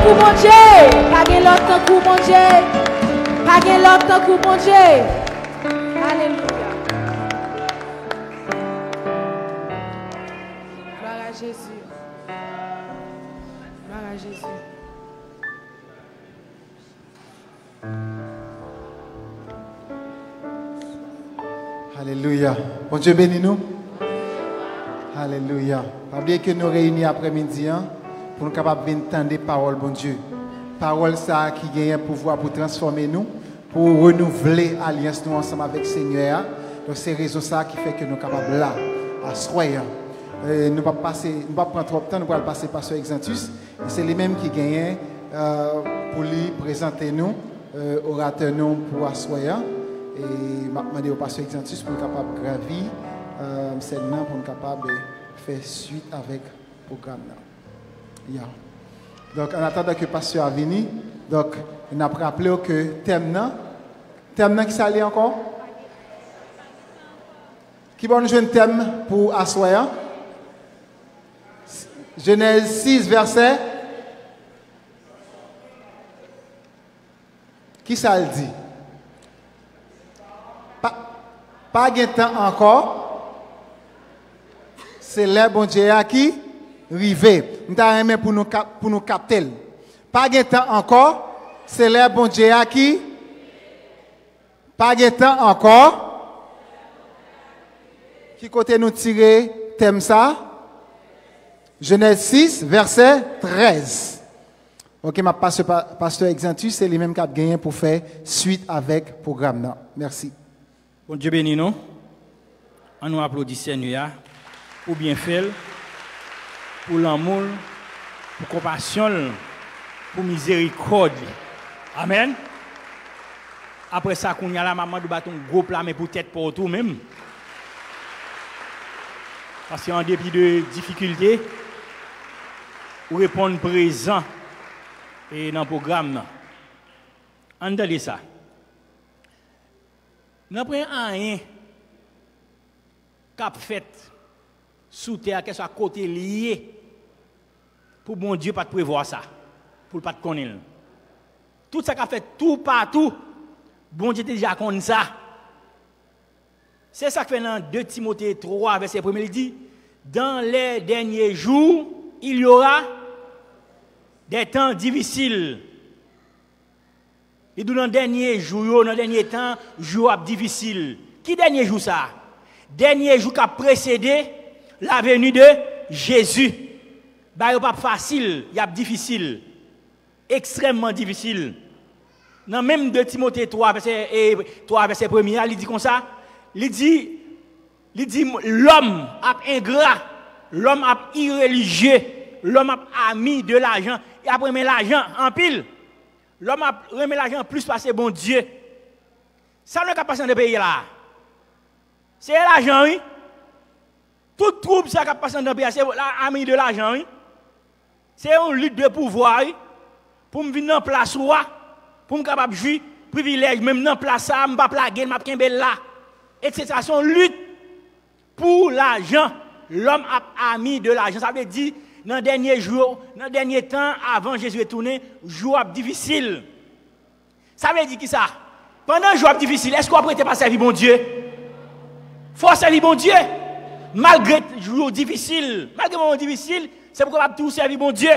coup, mon Dieu. Pas de l'autre coup, mon Dieu. Pas de l'autre coup, mon Dieu. Alléluia. Gloire à Jésus. Gloire à Jésus. Alléluia. Bon Dieu bénis nous. Alléluia. Pas oublier que nous réunis après-midi pour nous capables d'entendre des paroles, bon Dieu. Parole ça qui gagne un pouvoir pour transformer nous, pour renouveler l'alliance nous ensemble avec le Seigneur. Donc c'est raison ça qui fait que nous sommes capables là, à soyer. Nous ne pas prendre trop de temps, nous allons passer par ce Exantus. C'est les mêmes qui gagnent pour lui présenter nous, orateur nous pour assoyer. Et je demande au pasteur Exantus pour être capable de gravir c'est là pour être capable de faire suite avec le programme. Yeah. Donc, en attendant que le pasteur a venu, donc, on a rappelé que thème qui s'allie encore? Qui va nous jouer un thème pour assoyer? Genèse 6, verset. Qui ça le dit? Pas de temps encore. C'est là, bon Dieu, qui rivé. Nous avons pour nous capter. Pas de temps encore. C'est là, bon Dieu, qui. Pas de temps encore. Qui côté nous tirer thème ça? Genèse 6, verset 13. Ok, ma pasteur Exantus, c'est les mêmes qui ont gagné pour faire suite avec le programme. Merci. Bon Dieu béni nous. On nous applaudit Seigneur pour bien faire, pour l'amour, pour compassion, pour miséricorde. Amen. Après ça, qu'on y a la maman de bâton gros plat, mais pour tête pour tout même. Parce qu'en dépit de difficultés, ou répondre présent et dans le programme. Entendez ça. Nous n'avons rien cap fait sous terre, que soit côté lié, pour bon Dieu pas de prévoir ça, pour pas de connaître. Tout ça qu'a fait tout partout, bon Dieu déjà connaît ça. C'est ça que fait dans 2 Timothée 3, verset 1, il dit, dans les derniers jours, il y aura des temps difficiles. Et dans les derniers jours, dans les derniers temps, jours difficiles. Qui dernier jour ça? Dernier jour qui a précédé la venue de Jésus. Bah, il n'est pas facile, il est difficile. Extrêmement difficile. Dans même 2 Timothée 3, verset 1, il dit comme ça. Il dit l'homme ingrat, l'homme irréligieux, l'homme ami de l'argent. Et après, mais l'argent en pile. L'homme remet l'argent plus parce que bon Dieu. Ça n'est pas passé dans le pays là. C'est l'argent, oui. Toute troupe ça qui passe dans le pays, c'est l'ami de l'argent, oui. C'est une lutte de pouvoir, oui. Pour me venir dans la place, pour me capable de jouir, privilège, même dans la place, je ne vais pas plaguer, je ne vais pas là. Etc. C'est une lutte pour l'argent. L'homme ami de l'argent. Ça veut dire, dans les derniers jours, dans les derniers temps, avant Jésus est tourné, jour difficile. Ça veut dire qui ça? Pendant un jour difficile, est-ce qu'on ne peut pas servir bon Dieu? Il faut servir bon Dieu. Malgré le jour difficile, malgré le moment difficile, c'est pour capable tout servir bon Dieu.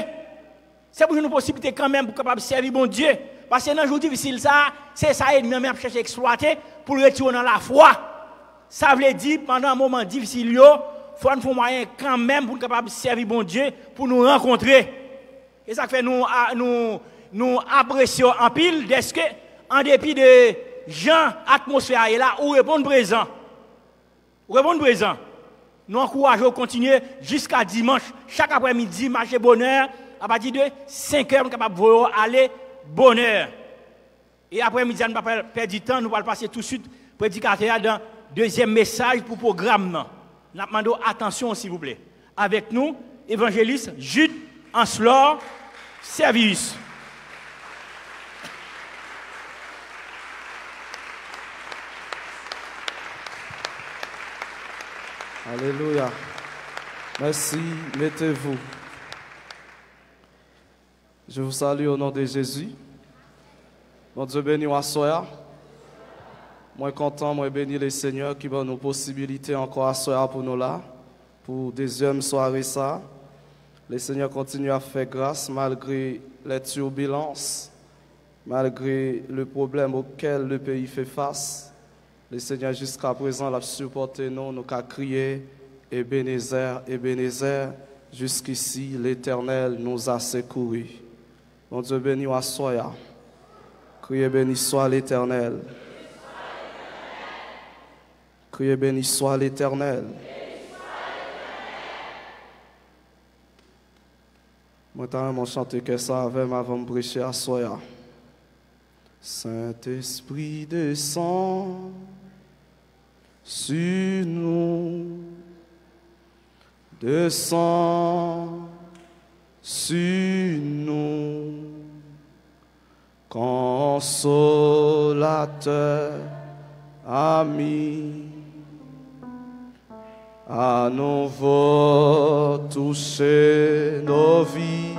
C'est pour une possibilité quand même pour capable servir bon Dieu. Parce que dans un jour difficile, ça, c'est ça ennemi même chercher à exploiter pour le retirer dans la foi. Ça veut dire pendant un moment difficile, il faut nous faire moyen quand même pour capable servir bon Dieu, pour nous rencontrer. Et ça fait nous apprécions en pile d'est-ce que en dépit de gens, atmosphère est là, ou répondre présent. Ou répondre présent. Nous encourageons à continuer jusqu'à dimanche, chaque après-midi, marcher bonheur, à partir de 5 heures, nous sommes capables d'aller bonheur. Et après-midi, nous ne pouvons pas perdre du temps, nous allons passer tout de suite, prédicateur, dans le deuxième message pour le programme. Nous demandons attention, s'il vous plaît. Avec nous, évangéliste Jude Anslor, Servius. Alléluia. Merci, mettez-vous. Je vous salue au nom de Jésus. Mon Dieu béni à soir. Moi content, moi béni le Seigneur qui va nous possibilités encore à soir pour nous là, pour deuxième soirée ça. Le Seigneur continue à faire grâce malgré les turbulences, malgré le problème auquel le pays fait face. Le Seigneur jusqu'à présent l'a supporté nous, nous avons crié Ebenezer, Ebenezer. Jusqu'ici, l'Éternel nous a secourus. Mon Dieu béni à soya. Criez béni soit l'Éternel. Criez béni soit l'Éternel. Moi, je chanter que ça avec avant de prêcher à soya. Saint-Esprit descend sur nous. Descends sur nous, consolateur, ami, à nouveau toucher nos vies.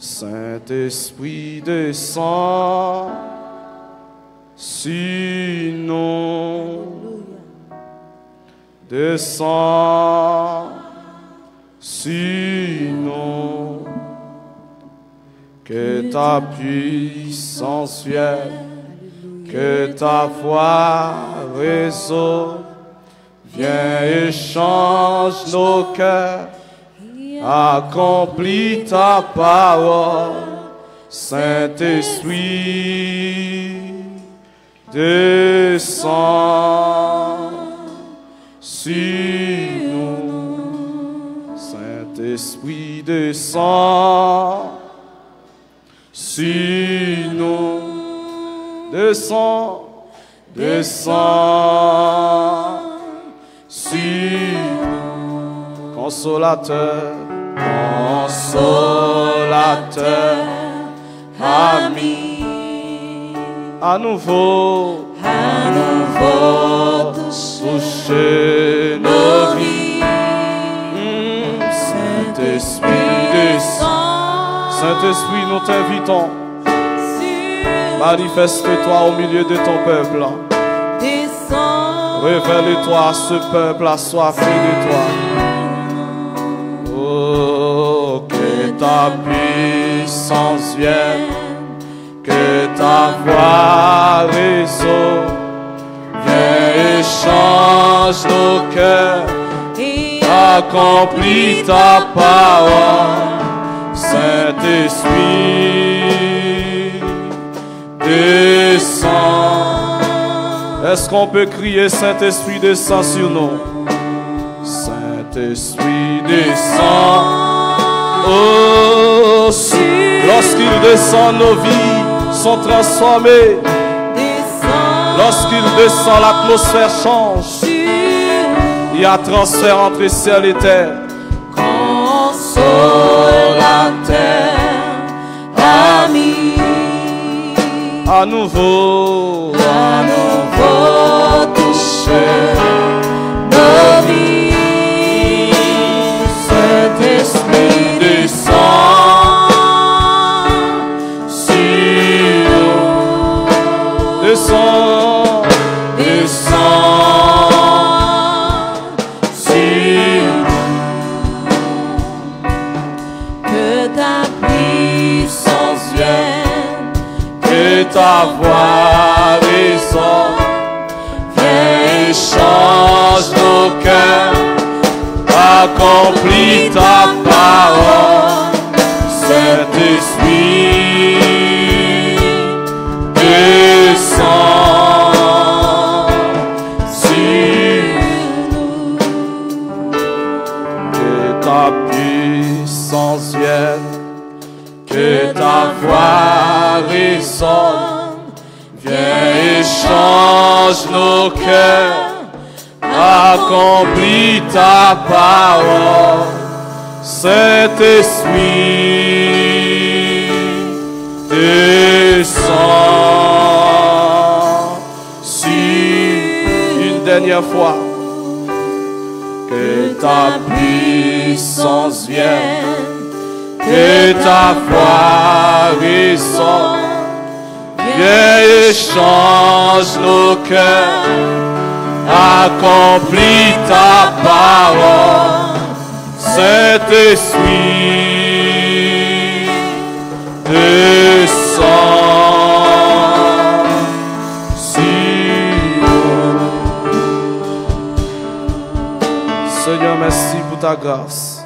Saint-Esprit descend sur nous. Descends sur nous, que ta puissance vienne, que ta voix résonne, viens et change nos cœurs, accomplis ta parole, Saint-Esprit, descends sur nous, Saint-Esprit descend sur nous, descend, descend sur nous, consolateur, consolateur, ami, à nouveau toucher nos vies. Saint-Esprit descend. Saint-Esprit, nous t'invitons. Manifeste-toi au milieu de ton peuple. Révèle-toi à ce peuple assoiffé de toi. Oh, que ta puissance vienne, que ta voix résonne. Viens et change nos cœurs, accomplis ta parole, Saint-Esprit, descends. Est-ce qu'on peut crier Saint-Esprit descend sur nous? Saint-Esprit descend. Oh, lorsqu'il descend, nos vies sont transformées. Lorsqu'il descend, l'atmosphère change. Il y a transfert entre ciel et terre. Consolateur, ami, à nouveau toucher nos vies. Saint-Esprit descend sur nous, descend, descend sur nous. Que ta puissance vienne, que ta voix résonne, viens et change nos cœurs, accomplis ta parole, Saint-Esprit, descends sur nous. Que ta puissance vienne, que ta voix résonne, viens et change nos cœurs, accomplis ta parole, Saint-Esprit, descends sur une dernière fois. Que ta puissance vienne, que ta foi résonne, viens et change nos cœurs, accomplis ta parole, Saint-Esprit, descends sur nous. Seigneur, merci pour ta grâce.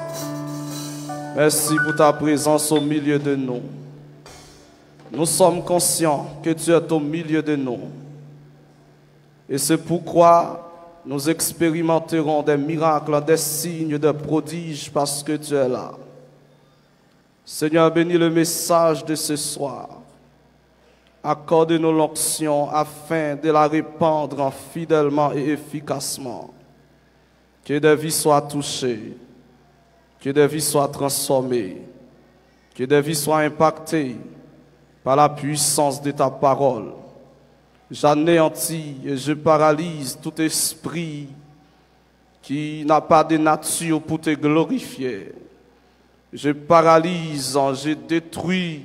Merci pour ta présence au milieu de nous. Nous sommes conscients que tu es au milieu de nous. Et c'est pourquoi nous expérimenterons des miracles, des signes, des prodiges parce que tu es là. Seigneur, bénis le message de ce soir. Accorde-nous l'onction afin de la répandre fidèlement et efficacement. Que des vies soient touchées. Que des vies soient transformées, que des vies soient impactées par la puissance de ta parole. J'anéantis et je paralyse tout esprit qui n'a pas de nature pour te glorifier. Je paralyse, je détruis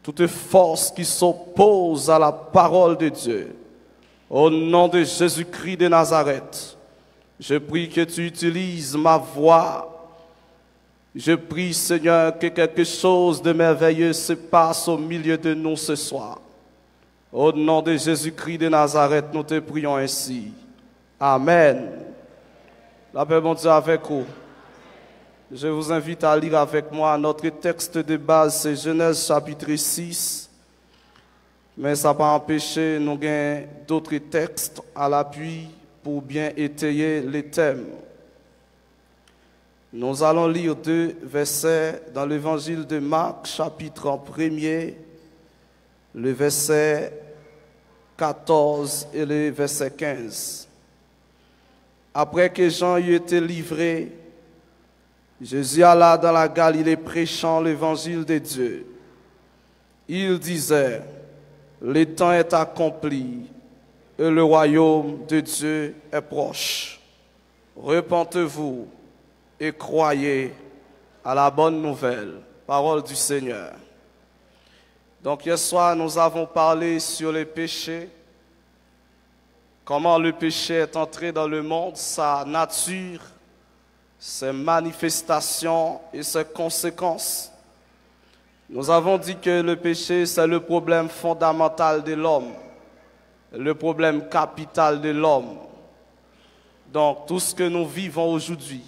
toute force qui s'oppose à la parole de Dieu. Au nom de Jésus-Christ de Nazareth, je prie que tu utilises ma voix. Je prie, Seigneur, que quelque chose de merveilleux se passe au milieu de nous ce soir. Au nom de Jésus-Christ de Nazareth, nous te prions ainsi. Amen. La paix de Dieu avec vous. Je vous invite à lire avec moi notre texte de base, c'est Genèse chapitre 6. Mais ça n'a pas empêché, nous avons d'autres textes à l'appui pour bien étayer les thèmes. Nous allons lire 2 versets dans l'évangile de Marc, chapitre 1er, le verset 14 et le verset 15. Après que Jean eut été livré, Jésus alla dans la Galilée prêchant l'évangile de Dieu. Il disait, le temps est accompli et le royaume de Dieu est proche. Repentez-vous et croyez à la bonne nouvelle, parole du Seigneur. Donc hier soir, nous avons parlé sur le péché, comment le péché est entré dans le monde, sa nature, ses manifestations et ses conséquences. Nous avons dit que le péché, c'est le problème fondamental de l'homme, le problème capital de l'homme. Donc tout ce que nous vivons aujourd'hui,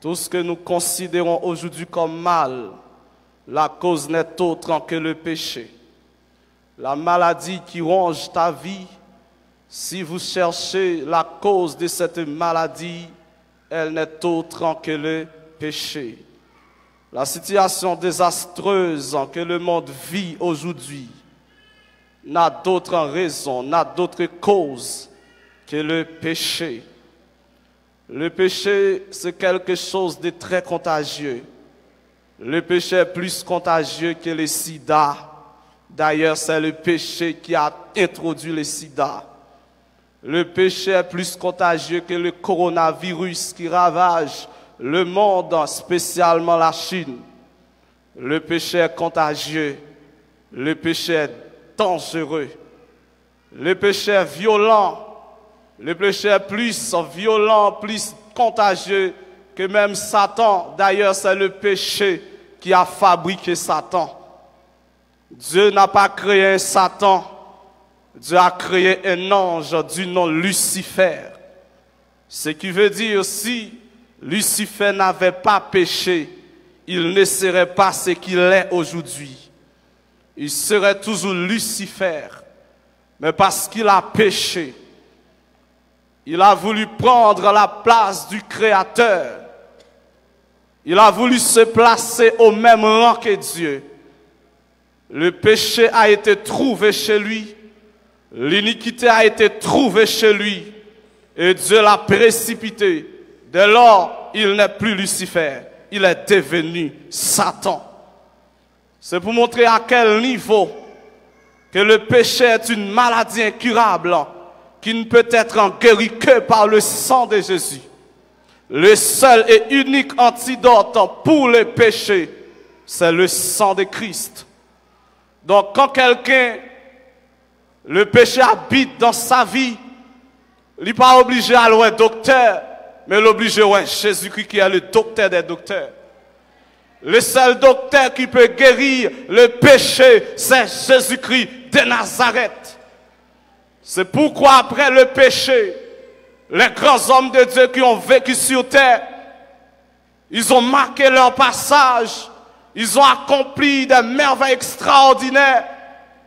tout ce que nous considérons aujourd'hui comme mal, la cause n'est autre que le péché. La maladie qui ronge ta vie, si vous cherchez la cause de cette maladie, elle n'est autre que le péché. La situation désastreuse que le monde vit aujourd'hui n'a d'autre raison, n'a d'autre cause que le péché. Le péché, c'est quelque chose de très contagieux. Le péché est plus contagieux que le sida. D'ailleurs, c'est le péché qui a introduit le sida. Le péché est plus contagieux que le coronavirus qui ravage le monde, spécialement la Chine. Le péché est contagieux. Le péché est dangereux. Le péché est violent. Le péché est plus violent, plus contagieux que même Satan. D'ailleurs, c'est le péché qui a fabriqué Satan. Dieu n'a pas créé un Satan. Dieu a créé un ange du nom Lucifer. Ce qui veut dire si Lucifer n'avait pas péché, il ne serait pas ce qu'il est aujourd'hui. Il serait toujours Lucifer. Mais parce qu'il a péché, il a voulu prendre la place du Créateur. Il a voulu se placer au même rang que Dieu. Le péché a été trouvé chez lui. L'iniquité a été trouvée chez lui. Et Dieu l'a précipité. Dès lors, il n'est plus Lucifer. Il est devenu Satan. C'est pour montrer à quel niveau que le péché est une maladie incurable qui ne peut être guérie que par le sang de Jésus. Le seul et unique antidote pour le péché, c'est le sang de Christ. Donc quand quelqu'un, le péché habite dans sa vie, il n'est pas obligé à aller un docteur, mais l'obligé à Jésus-Christ qui est le docteur des docteurs. Le seul docteur qui peut guérir le péché, c'est Jésus-Christ de Nazareth. C'est pourquoi après le péché, les grands hommes de Dieu qui ont vécu sur terre, ils ont marqué leur passage, ils ont accompli des merveilles extraordinaires,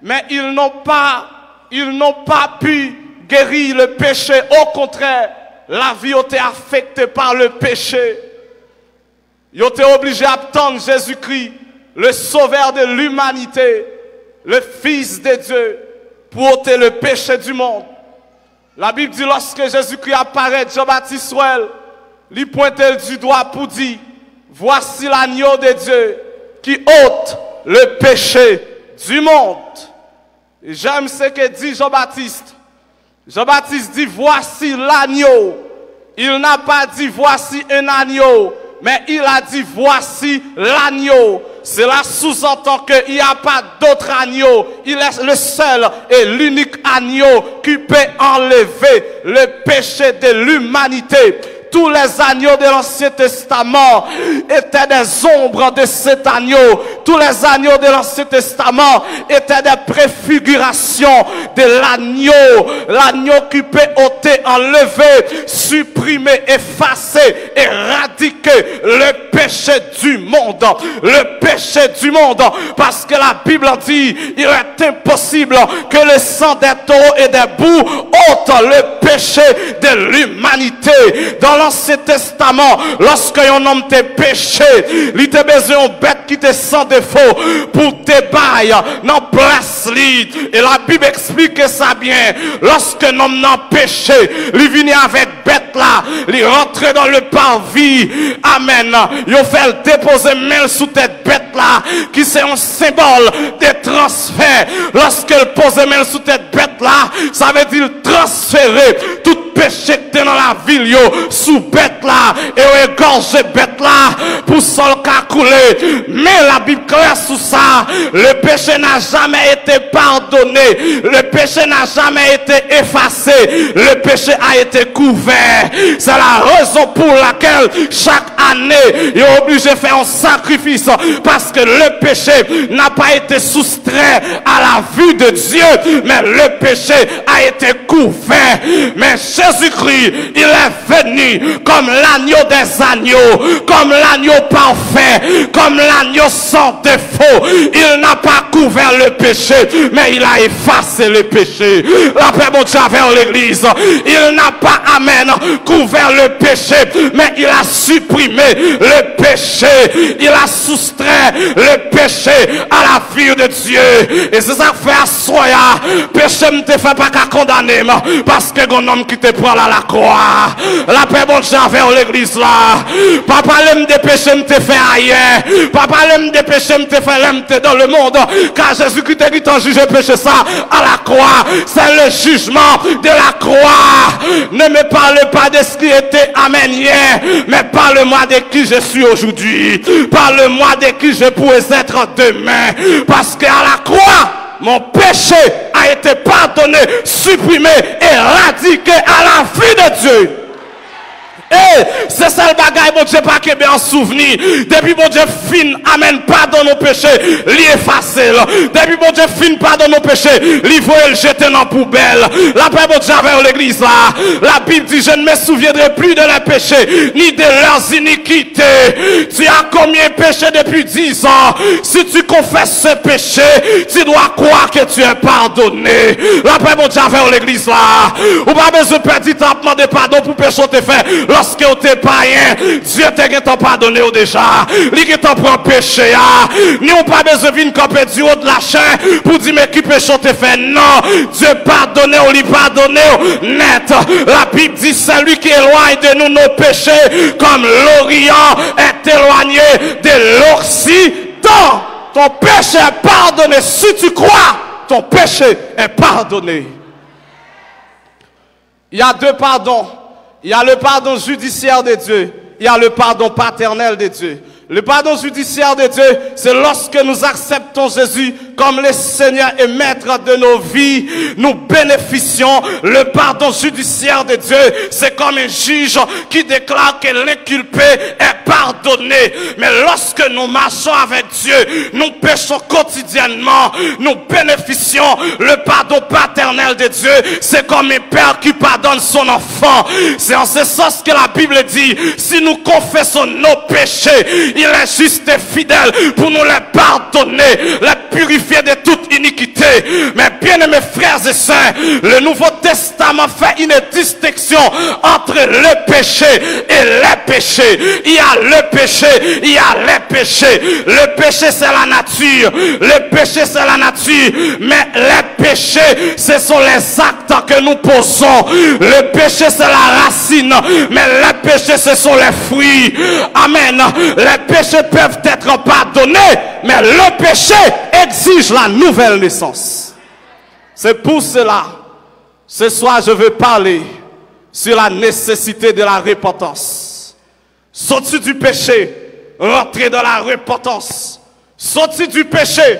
mais ils n'ont pas pu guérir le péché. Au contraire, la vie a été affectée par le péché. Ils ont été obligés d'attendre Jésus-Christ, le sauveur de l'humanité, le Fils de Dieu, pour ôter le péché du monde. La Bible dit lorsque Jésus-Christ apparaît, Jean-Baptiste lui pointait du doigt pour dire, voici l'agneau de Dieu qui ôte le péché du monde. Et j'aime ce que dit Jean-Baptiste. Jean-Baptiste dit, voici l'agneau. Il n'a pas dit, voici un agneau, mais il a dit, voici l'agneau. Cela sous-entend qu'il n'y a pas d'autre agneau. Il est le seul et l'unique agneau qui peut enlever le péché de l'humanité. Tous les agneaux de l'Ancien Testament étaient des ombres de cet agneau. Tous les agneaux de l'Ancien Testament étaient des préfigurations de l'agneau. L'agneau qui peut ôter, enlever, supprimer, effacer, éradiquer le péché du monde. Le péché du monde. Parce que la Bible dit, il est impossible que le sang des taureaux et des boucs ôte le péché de l'humanité. Dans l'Ancien Testament, lorsque un homme te péché, il te besoin de bête qui te sans défaut pour te bailler dans place lit. Et la Bible explique ça bien. Lorsque un homme n'a péché, il vient avec bête là, il rentre dans le parvis. Amen. Il fait déposer main sous tête bête là, qui c'est un symbole de transfert. Lorsqu'il pose main sous tête bête là, ça veut dire transférer tout péché que dans la ville sous bête là et égorger bête là pour sol qu'à couler. Mais la Bible claire sous ça, le péché n'a jamais été pardonné, le péché n'a jamais été effacé, le péché a été couvert. C'est la raison pour laquelle chaque année il est obligé de faire un sacrifice, parce que le péché n'a pas été soustrait à la vue de Dieu, mais le péché a été couvert. Mais Jésus-Christ, il est venu comme l'agneau des agneaux, comme l'agneau parfait, comme l'agneau sans défaut. Il n'a pas couvert le péché, mais il a effacé le péché. La paix mon Dieu vers l'église. Il n'a pas, amen, couvert le péché, mais il a supprimé le péché. Il a soustrait le péché à la vie de Dieu. Et c'est ça que fait assoya. Péché ne te fait pas qu'à condamner, parce que un homme qui te prend à la croix. La paix bon Dieu vers l'église là. Papa l'aime des péchés me te fait ailleurs. Papa l'aime des péchés me te fait l'aime dans le monde. Car Jésus-Christ a dit t'en juger péché ça à la croix. C'est le jugement de la croix. Ne me parle pas de ce qui était amen hier, mais parle-moi de qui je suis aujourd'hui. Parle-moi de qui je pourrais être demain. Parce qu'à la croix, mon péché a été pardonné, supprimé, éradiqué à la vie de Dieu. Et c'est ça le bagage, mon Dieu, pas que bien en souvenir. Depuis mon Dieu fin, amen, pardonne nos péchés, l'y effacer. Depuis mon Dieu fin, pardonne nos péchés, l'y faut le jeter dans la poubelle. La paix, mon Dieu, vers l'église là. La Bible dit, je ne me souviendrai plus de leurs péchés, ni de leurs iniquités. Tu as combien péché depuis 10 ans? Si tu confesses ce péché, tu dois croire que tu es pardonné. La paix, mon Dieu, vers l'église là. Ou pas besoin de perdre temps, demander pardon pour péché te fait. Lorsque tu es païen, Dieu t'a pardonné déjà. Lui qui t'a pris péché. Nous n'avons pas besoin de venir camper du haut de la chair pour dire mais qui péché te fait. Non, Dieu pardonne ou lui pardonne net. La Bible dit c'est lui qui éloigne de nous nos péchés comme l'Orient est éloigné de l'Occident. Ton péché est pardonné. Si tu crois, ton péché est pardonné. Il y a deux pardons. Il y a le pardon judiciaire de Dieu. Il y a le pardon paternel de Dieu. Le pardon judiciaire de Dieu, c'est lorsque nous acceptons Jésus comme le Seigneur et Maître de nos vies, nous bénéficions. Le pardon judiciaire de Dieu, c'est comme un juge qui déclare que l'inculpé est pardonné. Mais lorsque nous marchons avec Dieu, nous péchons quotidiennement, nous bénéficions le pardon paternel de Dieu. C'est comme un père qui pardonne son enfant. C'est en ce sens que la Bible dit, si nous confessons nos péchés, il est juste et fidèle pour nous les pardonner, les purifier de toute iniquité. Mais bien aimés frères et sœurs, le Nouveau Testament fait une distinction entre le péché et les péchés. Il y a le péché, il y a les péchés. Le péché c'est la nature, le péché c'est la nature, mais les péchés ce sont les actes que nous posons. Le péché c'est la racine, mais les péchés ce sont les fruits. Amen. Les péchés peuvent être pardonnés, mais le péché exige la nouvelle naissance. C'est pour cela, ce soir je veux parler sur la nécessité de la repentance. Sortir du péché, rentrer dans la repentance. Sortir du péché,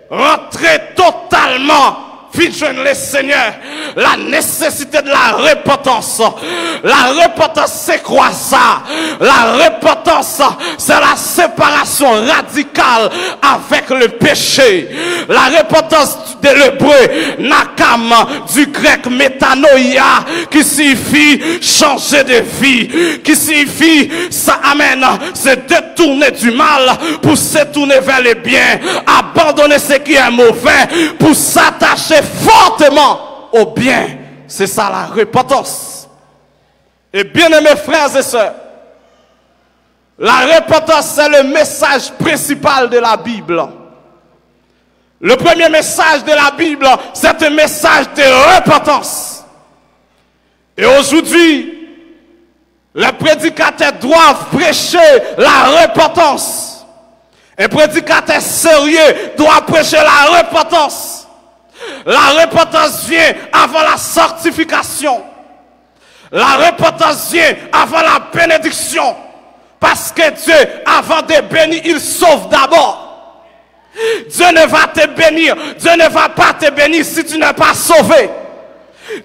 rentrer totalement. Vite joindre le Seigneur. La nécessité de la repentance. La repentance c'est quoi ça? La repentance c'est la séparation radicale avec le péché. La repentance de l'hébreu nakam, du grec métanoïa, qui signifie changer de vie, qui signifie ça amène se détourner du mal pour se tourner vers le bien, abandonner ce qui est mauvais pour s'attacher fortement au bien. C'est ça la repentance. Et bien aimés frères et sœurs, la repentance c'est le message principal de la Bible. Le premier message de la Bible, c'est un message de repentance. Et aujourd'hui, les prédicateurs doivent prêcher la repentance. Un prédicateur sérieux doit prêcher la repentance. La repentance vient avant la sanctification. La repentance vient avant la bénédiction. Parce que Dieu, avant de bénir, il sauve d'abord. Dieu ne va te bénir, Dieu ne va pas te bénir si tu n'es pas sauvé.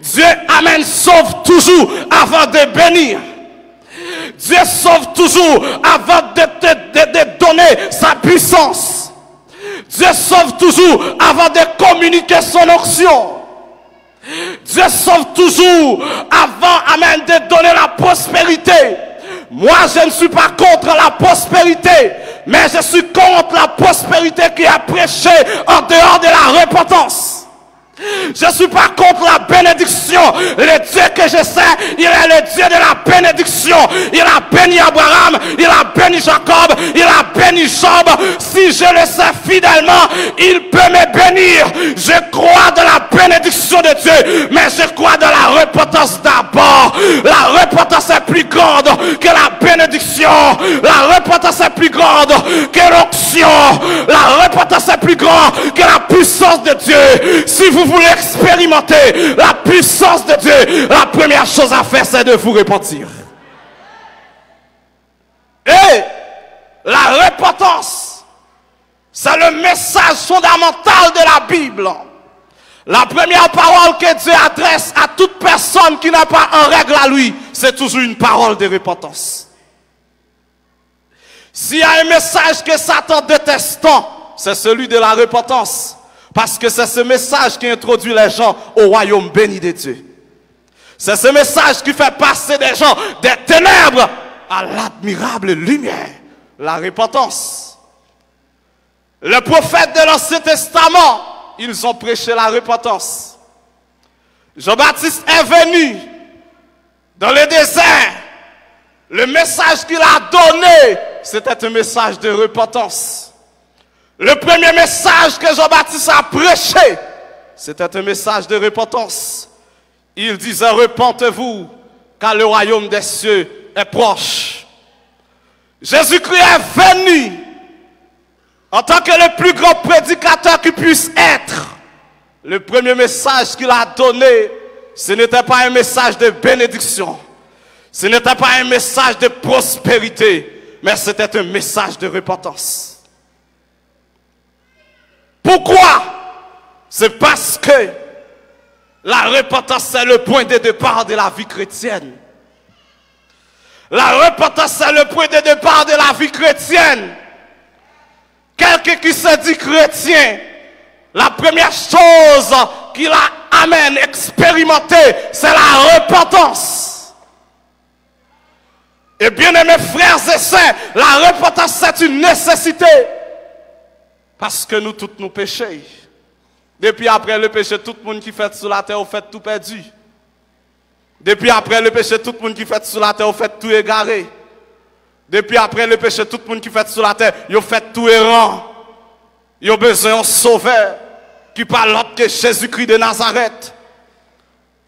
Dieu, amen, sauve toujours avant de bénir. Dieu sauve toujours avant de te donner sa puissance. Dieu sauve toujours avant de communiquer son onction. Dieu sauve toujours avant, amen, de donner la prospérité. Moi, je ne suis pas contre la prospérité, mais je suis contre la prospérité qui est prêchée en dehors de la repentance. Je ne suis pas contre la bénédiction. Le Dieu que je sais, il est le Dieu de la bénédiction. Il a béni Abraham, il a béni Jacob, il a béni Job. Si je le sais fidèlement, il peut me bénir. Je crois dans la bénédiction de Dieu, mais je crois dans la repentance d'abord. La repentance est plus grande que la bénédiction. La repentance est plus grande que l'onction. La repentance est plus grande que la puissance de Dieu. Si vous voulez expérimenter la puissance de Dieu, la première chose à faire, c'est de vous repentir. Et la repentance, c'est le message fondamental de la Bible. La première parole que Dieu adresse à toute personne qui n'a pas en règle à lui, c'est toujours une parole de repentance. S'il y a un message que Satan déteste, c'est celui de la repentance. Parce que c'est ce message qui introduit les gens au royaume béni de Dieu. C'est ce message qui fait passer des gens des ténèbres à l'admirable lumière. La repentance. Les prophètes de l'Ancien Testament, ils ont prêché la repentance. Jean-Baptiste est venu dans le désert. Le message qu'il a donné, c'était un message de repentance. Le premier message que Jean-Baptiste a prêché, c'était un message de repentance. Il disait, repentez-vous, car le royaume des cieux est proche. Jésus-Christ est venu en tant que le plus grand prédicateur qui puisse être. Le premier message qu'il a donné, ce n'était pas un message de bénédiction. Ce n'était pas un message de prospérité, mais c'était un message de repentance. Pourquoi? C'est parce que la repentance, c'est le point de départ de la vie chrétienne. La repentance, c'est le point de départ de la vie chrétienne. Quelqu'un qui se dit chrétien, la première chose qu'il amène expérimenter, c'est la repentance. Et bien aimés frères et sœurs, la repentance, c'est une nécessité. Parce que nous tous nous péchons. Depuis après le péché, tout le monde qui fait sur la terre, fait tout perdu. Depuis après le péché, tout le monde qui fait sur la terre, fait tout égaré. Depuis après le péché, tout le monde qui fait sur la terre, il fait tout errant. Il a besoin d'un sauveur qui parle l'autre que Jésus-Christ de Nazareth.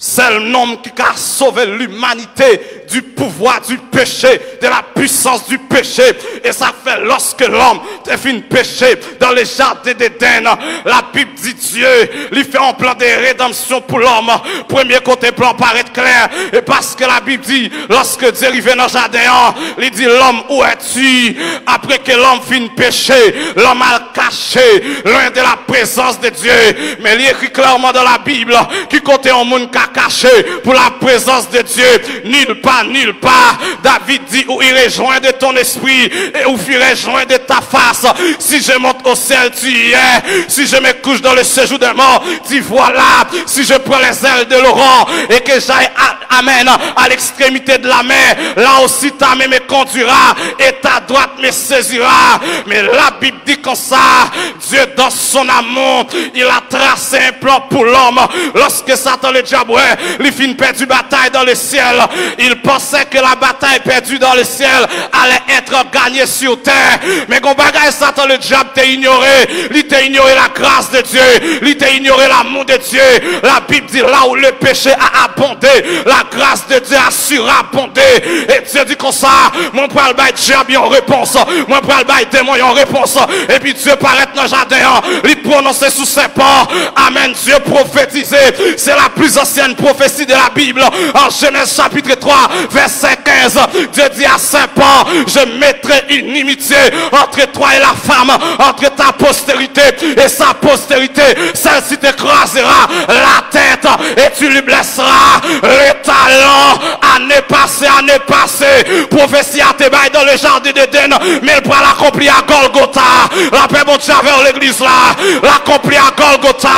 C'est le nom qui a sauvé l'humanité du pouvoir du péché, de la puissance du péché. Et ça fait lorsque l'homme est fini péché dans les jardins d'Éden. La Bible dit Dieu lui fait un plan de rédemption pour l'homme. Premier côté plan paraît clair. Et parce que la Bible dit, lorsque Dieu arrive dans le jardin, il dit l'homme où es-tu? Après que l'homme finit péché, l'homme a caché loin de la présence de Dieu. Mais il écrit clairement dans la Bible qui comptait un monde caché pour la présence de Dieu. Nulle part, nulle part. David dit où irai joint de ton esprit et où firai joint de ta face. Si je monte au ciel, tu y es. Si je me couche dans le séjour des morts, tu voilà. Si je prends les ailes de l'aurore et que j'aille amen à l'extrémité de la mer, là aussi ta main me conduira et ta droite me saisira. Mais la Bible dit comme ça, Dieu dans son amour, il a tracé un plan pour l'homme. Lorsque Satan le diable, il finit perdu bataille dans le ciel, il pensait que la bataille perdue dans le ciel allait être gagnée sur terre. Mais quand bagaille Satan le diable t'a ignoré, il t'a ignoré la grâce de Dieu, il t'a ignoré l'amour de Dieu. La Bible dit là où le péché a abondé, la grâce de Dieu a surabondé. Et Dieu dit comme ça, mon pral bail diable en réponse, mon pral bail démon en réponse. Et puis Dieu paraît dans le jardin, il prononçait sous ses pas, amen, Dieu prophétisé. C'est la plus ancienne prophétie de la Bible. En Genèse chapitre 3, verset 15, Dieu dit à Saint-Paul, je mettrai une inimitié entre toi et la femme, entre ta postérité et sa postérité. Celle-ci t'écrasera la tête et tu lui blesseras les talons. Année passée, prophétie a été baillée dans le jardin d'Éden, mais elle pourra l'accomplir à Golgotha. La paix, mon Dieu, vers l'église là, l'accomplir à Golgotha.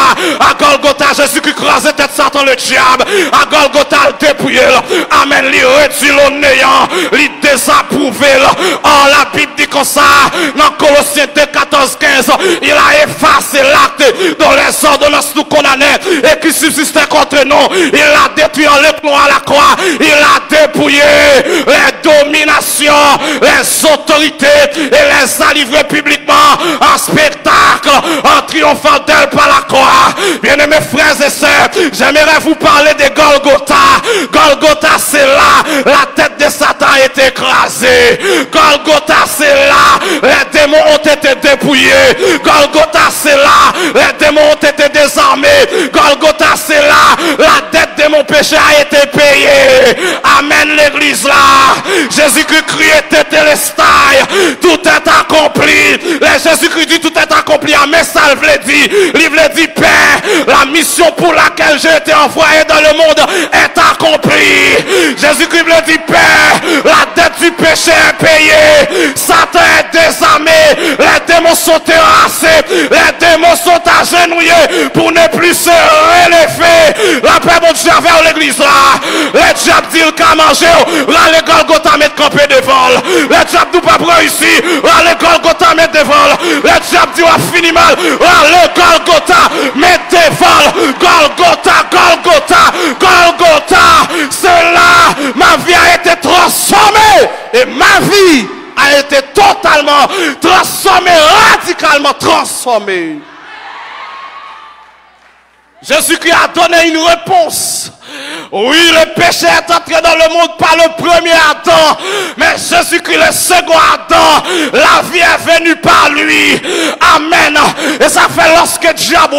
À Golgotha, Jésus qui crasait tête Satan le diable. À Golgotha, le dépouillé. Amen, lui réduit le néant, lui désapprouvé. Oh, la Bible dit comme ça, dans Colossiens 2, 14, 15, il a effacé l'acte dont les ordonnances nous condamnaient et qui subsistait contre nous. Il l'a détruit en l'éclon à la croix. Il a dépouillé les dominations, les autorités et les a livrés publiquement en spectacle, en triomphant d'elle par la croix. Bien-aimés frères et sœurs, j'aimerais vous parler de Golgotha. Golgotha, c'est là, la tête de Satan a été écrasée. Golgotha, c'est là, les démons ont été dépouillés. Golgotha, c'est là, les démons ont été désarmés. Golgotha, c'est là, la dette de mon péché a été payée. Amen, l'église là. Jésus-Christ criait tétélestai, tout est accompli. Jésus-Christ dit tout est accompli. Amen, ça il veut dire Père, la mission pour laquelle j'ai été envoyé dans le monde est accomplie. Jésus-Christ veut dire Père, la dette du péché est payée. Satan est désarmé, les démons sont terrassés, les démons sont agenouillés pour ne plus se relever. La paix, mon Dieu, vers l'église là. Les diables disent qu'à manger, là les Golgotha mettent campé devant. Les diables nous pas réussi, là les Golgotha mettent devant. Les diables disent on fini mal, là les Golgotha mettent devant. Golgotha, Golgotha, Golgotha, c'est là ma vie a été transformée et ma vie a été totalement transformée, radicalement transformée. Jésus-Christ a donné une réponse Oui, le péché est entré dans le monde par le premier Adam, mais Jésus-Christ, le second Adam, la vie est venue par lui. Amen. Et ça fait lorsque diable,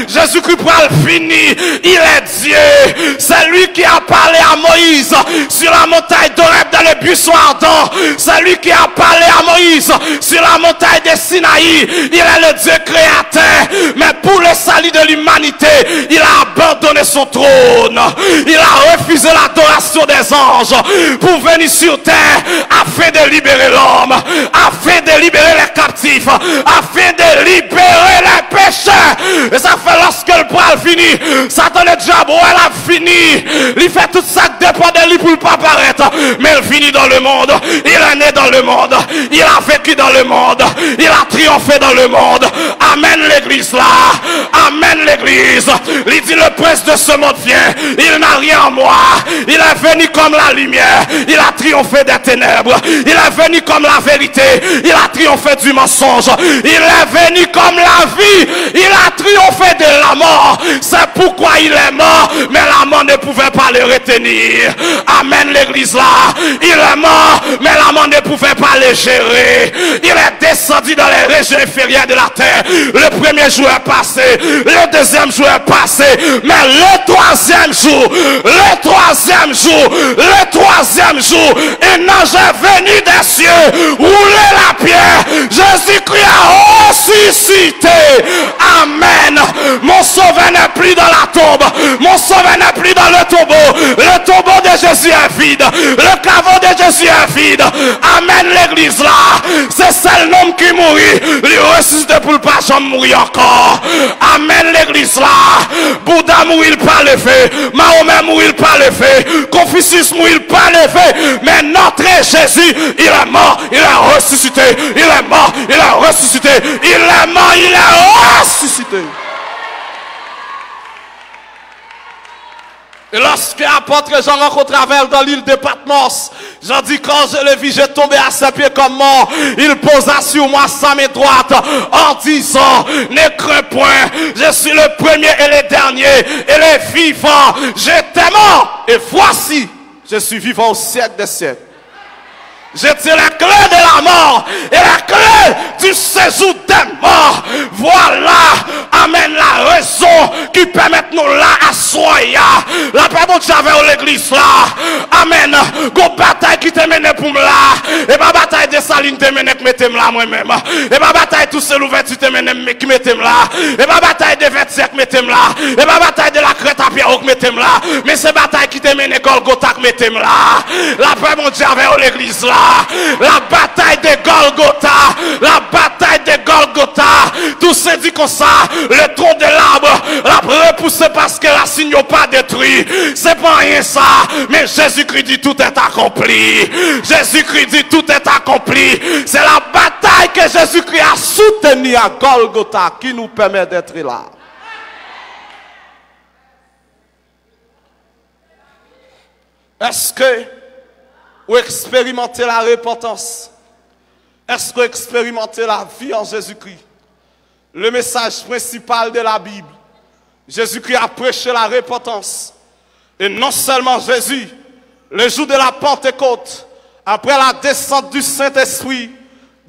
Jésus-Christ pour le fini, il est Dieu. C'est lui qui a parlé à Moïse sur la montagne d'Horeb dans le buisson ardent. C'est lui qui a parlé à Moïse sur la montagne de Sinaï. Il est le Dieu créateur. Mais pour le salut de l'humanité, il a abandonné son trône. Il a refusé l'adoration des anges pour venir sur terre afin de libérer l'homme, afin de libérer les captifs, afin de libérer les pécheurs. Et ça fait lorsque le poil finit, Satan le diable, elle a fini. Il fait tout ça qui dépend de lui pour ne pas paraître. Mais il finit dans le monde. Il est né dans le monde. Il a vécu dans le monde. Il a triomphé dans le monde. Amen l'église là. Amen l'église. Il dit le prince de ce monde vient. Il n'a rien en moi. Il est venu comme la lumière. Il a triomphé des ténèbres. Il est venu comme la vérité. Il a triomphé du mensonge. Il est venu comme la vie. Il a triomphé de la mort. C'est pourquoi il est mort. Mais la mort ne pouvait pas le retenir. Amen l'église là. Il est mort. Mais la mort ne pouvait pas le gérer. Il est descendu dans les régions inférieures de la terre. Le premier jour est passé. Le deuxième jour est passé. Mais le troisième jour, un ange est venu des cieux, rouler la pierre. Jésus-Christ a ressuscité. Amen. Mon sauveur n'est plus dans la tombe. Mon sauveur n'est plus dans le tombeau. Le tombeau de Jésus est vide. Le caveau de Jésus est vide. Amen l'église là. C'est seul homme qui mourit. Il ressuscite pour ne pas jamais mourir encore. Amen l'église là. Bouddha mourit pas levé. Mahomet mourit pas levé. Confucius mourit pas levé. Mais notre Jésus, il est mort, il est ressuscité. Il est mort, il est ressuscité. Il est mort, il est ressuscité. Et lorsque l'apôtre Jean rencontre Ravel dans l'île de Patmos, Jean dit quand je le vis, j'ai tombé à ses pieds comme mort. Il posa sur moi sa main droite en disant, ne crains point, je suis le premier et le dernier et le vivant. J'étais mort et voici, je suis vivant au siècle des siècles. Je tiens la clé de la mort et la clé du séjour des morts. Voilà, amen, la raison qui permet nous là à soyer. La paix bon Dieu avec l'église là. Amen. Go bataille qui te mène pour me là. Et ma bataille de saline te mène qui mette là moi-même. Et ma bataille tout seul ouverture te mène qui mette là. Et ma bataille de verset qui mette là. Et ma bataille de la crête à pierre qui mette là. Mais c'est bataille qui te mène Golgotha qui mette là. La paix bon Dieu avec l'église là. La bataille de Golgotha, la bataille de Golgotha, tout se dit comme ça, le tronc de l'arbre, l'a repoussé parce que la signe n'a pas détruit. C'est pas rien ça, mais Jésus-Christ dit tout est accompli. Jésus-Christ dit tout est accompli. C'est la bataille que Jésus-Christ a soutenue à Golgotha qui nous permet d'être là. Est-ce que ou expérimenter la repentance? Est-ce que expérimenter la vie en Jésus-Christ? Le message principal de la Bible, Jésus-Christ a prêché la repentance. Et non seulement Jésus, le jour de la Pentecôte, après la descente du Saint-Esprit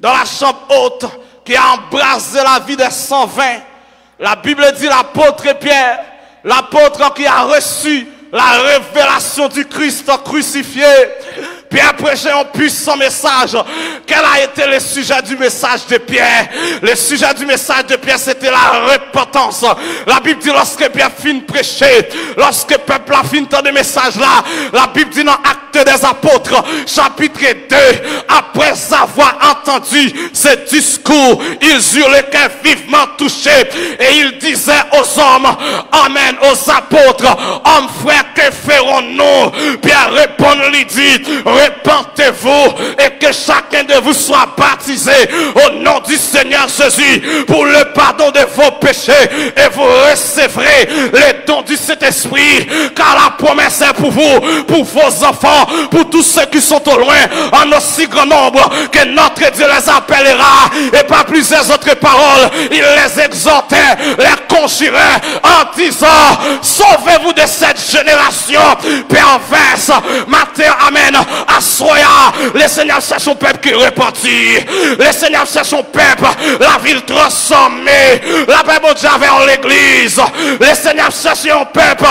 dans la chambre haute qui a embrasé la vie des 120, la Bible dit l'apôtre Pierre, l'apôtre qui a reçu la révélation du Christ crucifié, Pierre prêchait un puissant message. Quel a été le sujet du message de Pierre? Le sujet du message de Pierre, c'était la repentance. La Bible dit, lorsque Pierre finit prêcher, lorsque le peuple a fini de message là, la Bible dit dans Actes des Apôtres, chapitre 2, après avoir entendu ce discours, ils eurent le cœur vivement touché et ils disaient aux hommes, amen, aux apôtres, hommes frères, que ferons-nous? Pierre répond, lui dit, repentez-vous et que chacun de vous soit baptisé au nom du Seigneur Jésus pour le pardon de vos péchés et vous recevrez les dons du Saint-Esprit, car la promesse est pour vous, pour vos enfants pour tous ceux qui sont au loin, en aussi grand nombre que notre Dieu les appellera. Et par plusieurs autres paroles, il les exhortait, les conjurait en disant, sauvez-vous de cette génération perverse. Matin, amen, assoya, le Seigneur cherche son peuple qui repentit. Le Seigneur cherche son peuple, la ville transformée, la paix bon Dieu vers l'église. Le Seigneur cherche un peuple,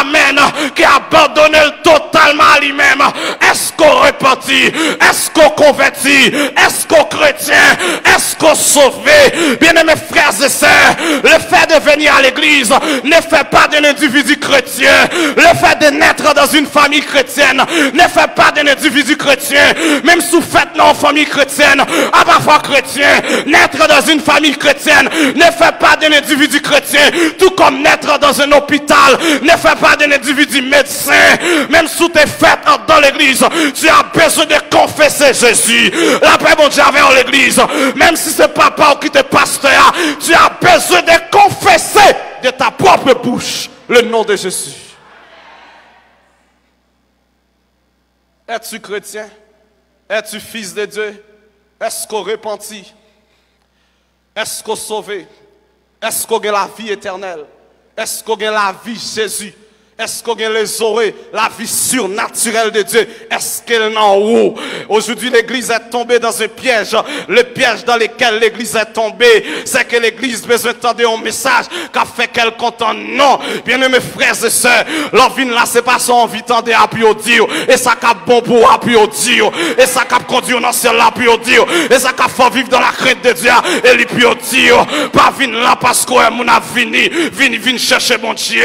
amen, qui a abandonné totalement à lui-même. Est-ce qu'on repentit? Est-ce qu'on convertit? Est-ce qu'on chrétien? Est-ce qu'on sauvé? Bien-aimés frères et sœurs, le fait de venir à l'église ne fait pas d'un individu chrétien. Le fait de naître dans une famille chrétienne ne fait pas d'un individu chrétien. Même si vous faites dans une famille chrétienne, à parfois chrétien, naître dans une famille chrétienne ne fait pas d'un individu chrétien. Tout comme naître dans un hôpital ne fait pas d'un individu médecin. Même si tu es fait dans l'église, tu as besoin de confesser Jésus. La paix bon Dieu avec l'église. Même si c'est papa ou qui te pasteur, tu as besoin de confesser de ta propre bouche le nom de Jésus. Es-tu chrétien? Es-tu fils de Dieu? Est-ce qu'on repentit? Est-ce qu'on sauvé? Est-ce qu'on a la vie éternelle? Est-ce qu'on a la vie Jésus? Est-ce qu'on a les oreilles, la vie surnaturelle de Dieu? Est-ce qu'elle est en haut? Aujourd'hui, l'église est tombée dans un piège. Le piège dans lequel l'église est tombée, c'est que l'église besoin d'entendre un message qu'a fait qu'elle content. Non, bien mes frères et sœurs, l'envie là, c'est pas son envie d'entendre à puis dire. Et ça qu'a bon pour à puis dire. Et ça qu'a conduit dans ciel là puis dire. Et ça qu'a fait vivre dans la crainte de Dieu. Et lui puis dire. Pas venir là parce qu'on a vini. Vini chercher mon Dieu.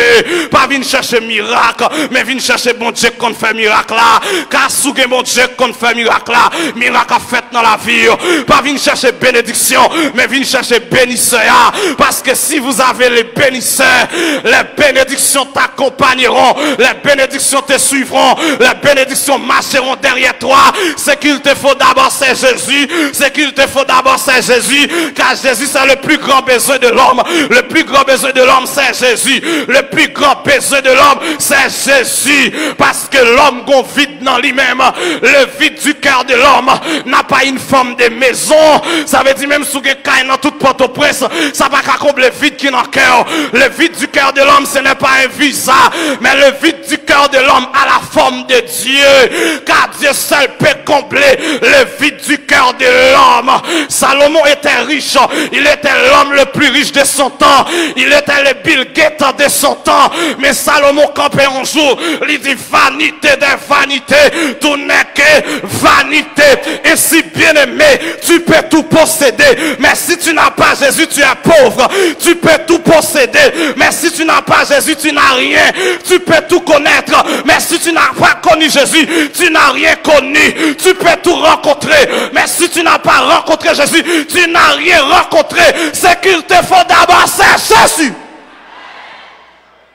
Pas venir chercher miracle, mais viens chercher bon Dieu qu'on fait miracle là. Car sous bon Dieu qu'on fait miracle là, miracle fait dans la vie. Pas viens chercher bénédiction, mais viens chercher bénisseur. Parce que si vous avez les bénisseurs, les bénédictions t'accompagneront, les bénédictions te suivront, les bénédictions marcheront derrière toi. Ce qu'il te faut d'abord c'est Jésus, ce qu'il te faut d'abord c'est Jésus, car Jésus c'est le plus grand besoin de l'homme. Le plus grand besoin de l'homme c'est Jésus. Le plus grand besoin de l'homme c'est Jésus, parce que l'homme gon vide dans lui-même. Le vide du cœur de l'homme n'a pas une forme de maison. Ça veut dire même sous que dans toute Port-au-Prince, ça va pas combler le vide qui est dans le cœur. Le vide du cœur de l'homme, ce n'est pas un visa, mais le vide du cœur de l'homme a la forme de Dieu, car Dieu seul peut combler le vide du cœur de l'homme. Salomon était riche, il était l'homme le plus riche de son temps, il était le Bill Gates de son temps, mais Salomon campé un jour, il dit vanité des vanités, tout n'est que vanité. Et si bien aimé, tu peux tout posséder, mais si tu n'as pas Jésus, tu es pauvre. Tu peux tout posséder, mais si tu n'as pas Jésus, tu n'as rien. Tu peux tout connaître, mais si tu n'as pas connu Jésus, tu n'as rien connu. Tu peux tout rencontrer, mais si tu n'as pas rencontré Jésus, tu n'as rien rencontré. Ce qu'il te faut d'abord, c'est Jésus.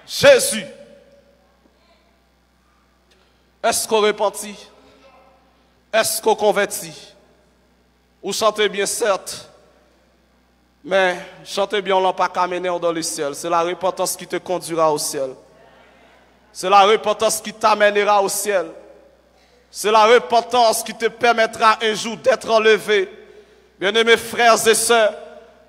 Jésus. Est-ce qu'on repentit? Est-ce qu'on convertit? Ou chantez bien, certes, mais chantez bien, on n'a pas qu'à mener dans le ciel. C'est la repentance qui te conduira au ciel. C'est la repentance qui t'amènera au ciel. C'est la repentance qui te permettra un jour d'être enlevé. Bien-aimés frères et sœurs,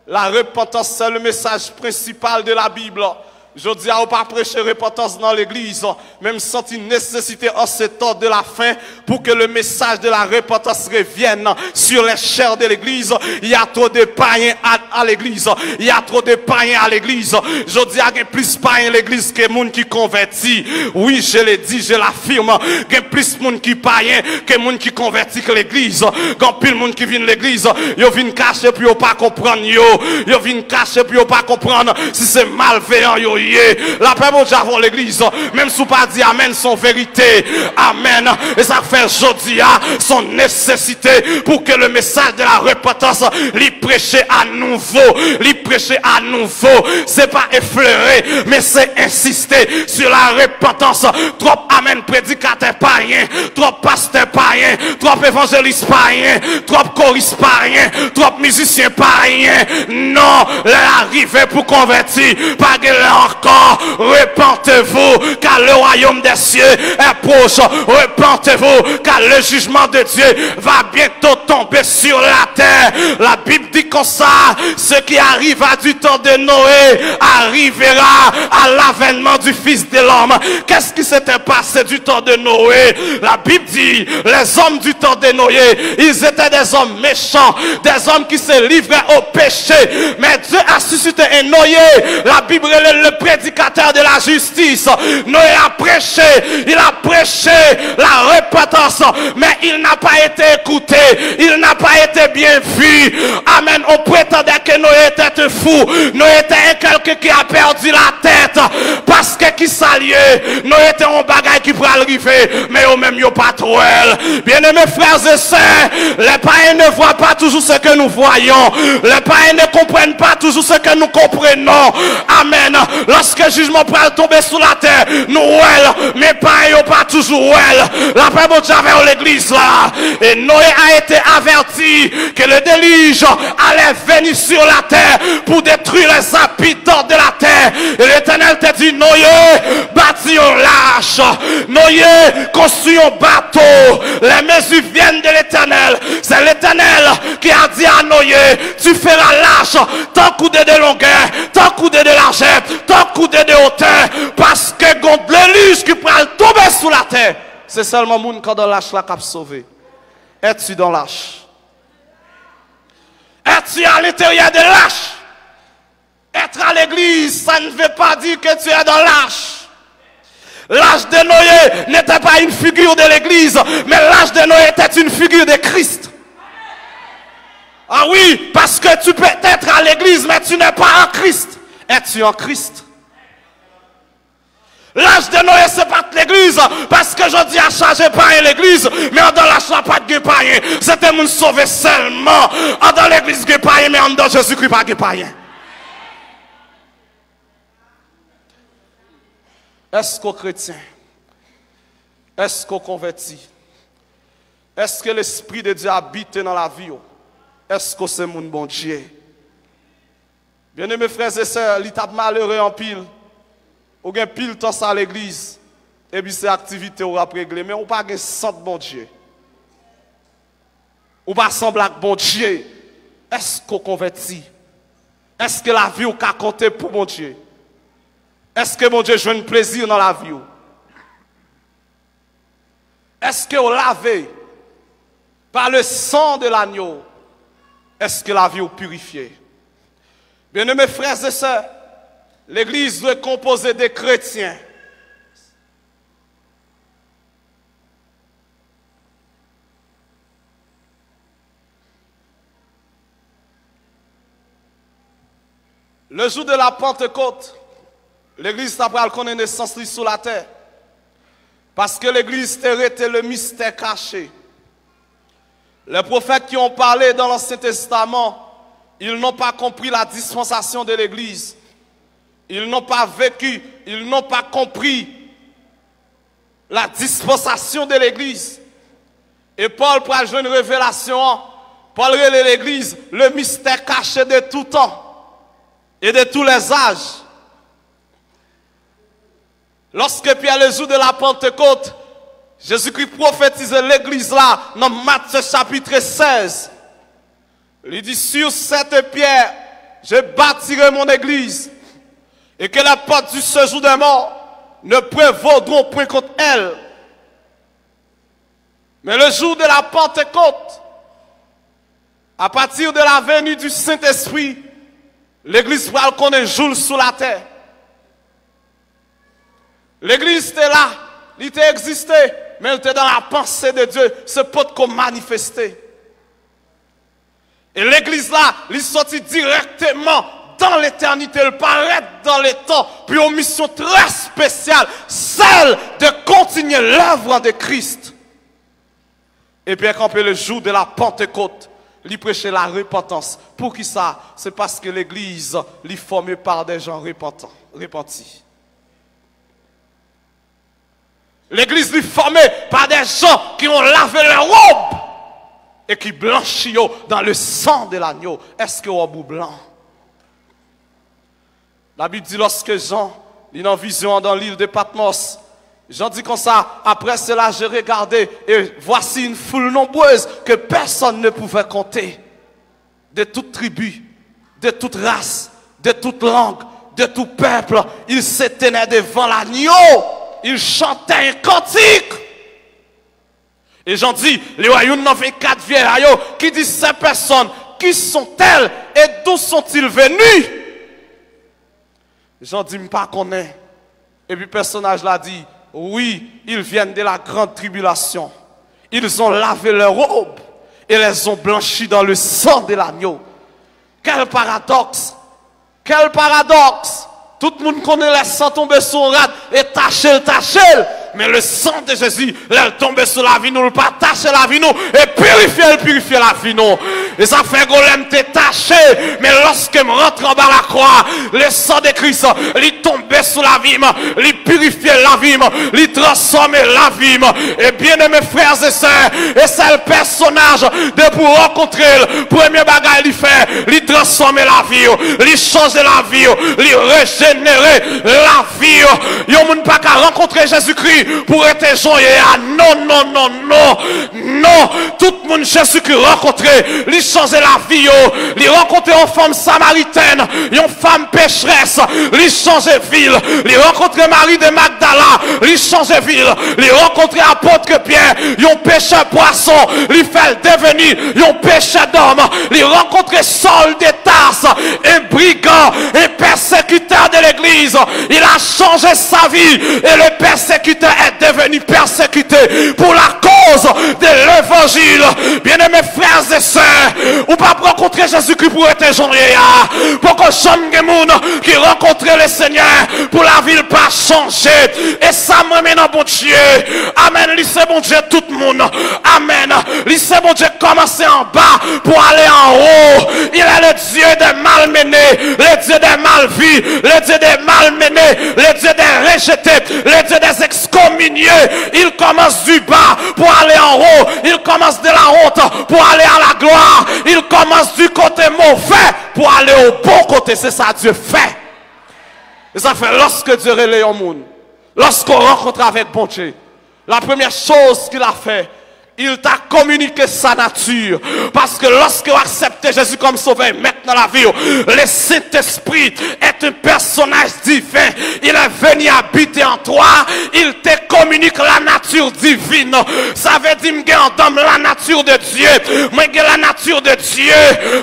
la repentance, c'est le message principal de la Bible. Je dis à pas prêcher repentance dans l'église, même sans une nécessité en ce temps de la fin pour que le message de la repentance revienne sur les chairs de l'église. Il y a trop de païens à l'église. Il y a trop de païens à l'église. Je dis qu'il y a plus païens à l'église que monde qui convertit. Oui, je le dis, je l'affirme. Il y a plus monde qui païens que monde qui convertit que l'église. Quand plus de monde qui vient de l'église, ils viennent cacher puis ils pas comprendre. Ils viennent cacher puis ils pas comprendre si c'est malveillant. La paix mon Dieu avant l'église, même si vous pas dit amen, son vérité, amen. Et ça fait aujourd'hui son nécessité pour que le message de la repentance lui prêcher à nouveau, c'est pas effleurer, mais c'est insister sur la repentance. Trop amen prédicateur païen, trop pasteur païen, trop trop évangéliste pas rien, trop choriste pas rien, trop musicien pas rien. Non, l'arrivée pour convertir, pas que là encore, repentez-vous, car le royaume des cieux est proche. Repentez-vous, car le jugement de Dieu va bientôt tomber sur la terre. La Bible dit comme ça, ce qui arriva du temps de Noé arrivera à l'avènement du Fils de l'homme. Qu'est-ce qui s'était passé du temps de Noé? La Bible dit, les hommes du temps de Noé, ils étaient des hommes méchants, des hommes qui se livraient au péché. Mais Dieu a suscité un Noé, la Bible est le prédicateur de la justice. Noé a prêché, il a prêché la repentance, mais il n'a pas été écouté, il n'a pas été bien vu. Amen. On prétendait que Noé était fou. Noé était quelqu'un qui a perdu la tête. Parce que qui s'alliait, Noé était un bagage qui pourrait arriver, mais au même yo pas trop. Bien-aimés frères et sœurs, les païens ne voient pas toujours ce que nous voyons. Les païens ne comprennent pas toujours ce que nous comprenons. Amen. Lorsque le jugement pourrait tomber sur la terre, nous mais païens pas toujours la paix de Dieu avec l'église là. Et Noé a été averti que le déluge allait venir sur la terre pour détruire les habitants de la terre. Et l'Éternel te dit, Noé, bâtis un lâche. Noé, construis un bateau. Les mesures viennent de l'Éternel. C'est l'Éternel qui a dit à Noé, tu feras lâche tant coudé de longueur, tant coudé de largeur, tant coudé de hauteur, parce que quand le déluge qui pourra tomber sur la terre, c'est seulement moun quand dans lâche la cap sauvé. Es-tu dans lâche? Es-tu à l'intérieur de lâche? Être à l'église, ça ne veut pas dire que tu es dans l'âge. L'âge de Noé n'était pas une figure de l'église, mais l'âge de Noé était une figure de Christ. Ah oui, parce que tu peux être à l'église, mais tu n'es pas en Christ. Es-tu en Christ? L'âge de Noé, c'est pas l'église, parce que je dis à charger pas l'église, mais dans l'âge, là, pas de païen. C'était mon sauvé seulement. Dans l'église, païen, mais en dans Jésus-Christ, pas de païen. Est-ce qu'au chrétien, est-ce qu'au converti, est-ce que l'Esprit de Dieu habite dans la vie? Est-ce que c'est mon bon Dieu? Bien-aimés frères et sœurs, l'étape malheureux en pile, ou bien pile temps à l'église, et puis c'est activité ou après réglé, mais on pas de sang bon Dieu. Ou pas sembler avec bon Dieu. Est-ce qu'on convertit? Est-ce que la vie ou qu'a compté pour bon Dieu? Est-ce que mon Dieu joue un plaisir dans la vie? Est-ce que vous lavez par le sang de l'agneau? Est-ce que la vie est purifiée? Bien-aimés frères et sœurs, l'église est composée de chrétiens. Le jour de la Pentecôte, l'église n'a pas connaître naissance sur la terre. Parce que l'église était le mystère caché. Les prophètes qui ont parlé dans l'Ancien Testament, ils n'ont pas compris la dispensation de l'église. Ils n'ont pas vécu, ils n'ont pas compris la dispensation de l'église. Et Paul, pour jouer une révélation, Paul relève l'église, le mystère caché de tout temps et de tous les âges. Lorsque Pierre, le jour de la Pentecôte, Jésus-Christ prophétisait l'église là, dans Matthieu chapitre 16. Il dit, sur cette pierre, je bâtirai mon église, et que la porte du séjour des morts ne prévaudront point contre elle. Mais le jour de la Pentecôte, à partir de la venue du Saint-Esprit, l'église pourra connaître un jour sous la terre. L'église était là, elle était existé, mais elle était dans la pensée de Dieu, ce pot qu'on manifestait. Et l'église là, elle sortit directement dans l'éternité, elle paraît dans les temps, puis une mission très spéciale, celle de continuer l'œuvre de Christ. Et puis quand le jour de la Pentecôte, il prêchait la repentance. Pour qui ça? C'est parce que l'église est formée par des gens repentis. L'église est formée par des gens qui ont lavé leurs robes et qui blanchissent dans le sang de l'agneau. Est-ce que robe blanc? La Bible dit lorsque Jean, il est en vision dans l'île de Patmos, Jean dit comme ça, après cela j'ai regardé et voici une foule nombreuse que personne ne pouvait compter. De toute tribu, de toute race, de toute langue, de tout peuple, ils se tenaient devant l'agneau. Ils chantaient un cantique. Et Jean dit, les royaumes n'ont 24 vieillards qui disent ces personnes, qui sont-elles et d'où sont-ils venus? Jean dit, je ne connais pas. Et puis le personnage l'a dit, oui, ils viennent de la grande tribulation. Ils ont lavé leurs robes et les ont blanchis dans le sang de l'agneau. Quel paradoxe! Quel paradoxe! Tout le monde connaît les sangs tomber sur un rat et tacher. Mais le sang de Jésus, il tombe sur la vie, nous le partage la vie, nous, et purifier la vie, nous. Et ça fait que l'aime te taché, mais lorsque je rentre en bas la croix, le sang de Christ, il tombe sur la vie, il purifie la vie, il transforme la vie. Et bien mes frères et sœurs, et c'est le personnage de pour rencontrer le premier bagage il fait, il transforme la vie, il change la vie, il régénère la vie. Il n'y a pas qu'à rencontrer Jésus-Christ pour être joyeux. Non. Tout le monde Jésus-Christ rencontré, il change la vie. Il rencontre une femme samaritaine, une femme pécheresse, il change ville. Il rencontre Marie de Magdala, il change ville. Il rencontre apôtre Pierre, un pécheur poisson, il fait devenir un pécheur d'homme. Il rencontre Saul de Tarse, un brigand, un persécuteur de l'église. Il a changé sa vie et le persécuteur est devenu persécuté pour la cause de l'évangile. Bien-aimés frères et sœurs, ou pas rencontrer Jésus-Christ pour être joyeux, pour que gens qui rencontrent le Seigneur pour la vie pas changer. Et ça m'amène à bon Dieu. Amen. Lycée bon Dieu tout le monde. Amen. Lycée bon Dieu commencer en bas pour aller en haut. Il est le Dieu des malmenés, le Dieu des malvis, le Dieu des malmenés, le Dieu des rejetés, le Dieu des excommuniés. Il commence du bas pour aller en haut. Il commence de la honte pour aller à la gloire. Il commence du côté mauvais pour aller au bon côté. C'est ça Dieu fait. Et ça fait lorsque Dieu relaie au monde, lorsqu'on rencontre avec bon Dieu, la première chose qu'il a fait, il t'a communiqué sa nature. Parce que lorsque vous acceptez Jésus comme sauveur, maintenant la vie, le Saint-Esprit est un personnage divin. Il est venu habiter en toi. Il te communique la nature divine. Ça veut dire que en homme la nature de Dieu. Moi, j'ai la nature de Dieu.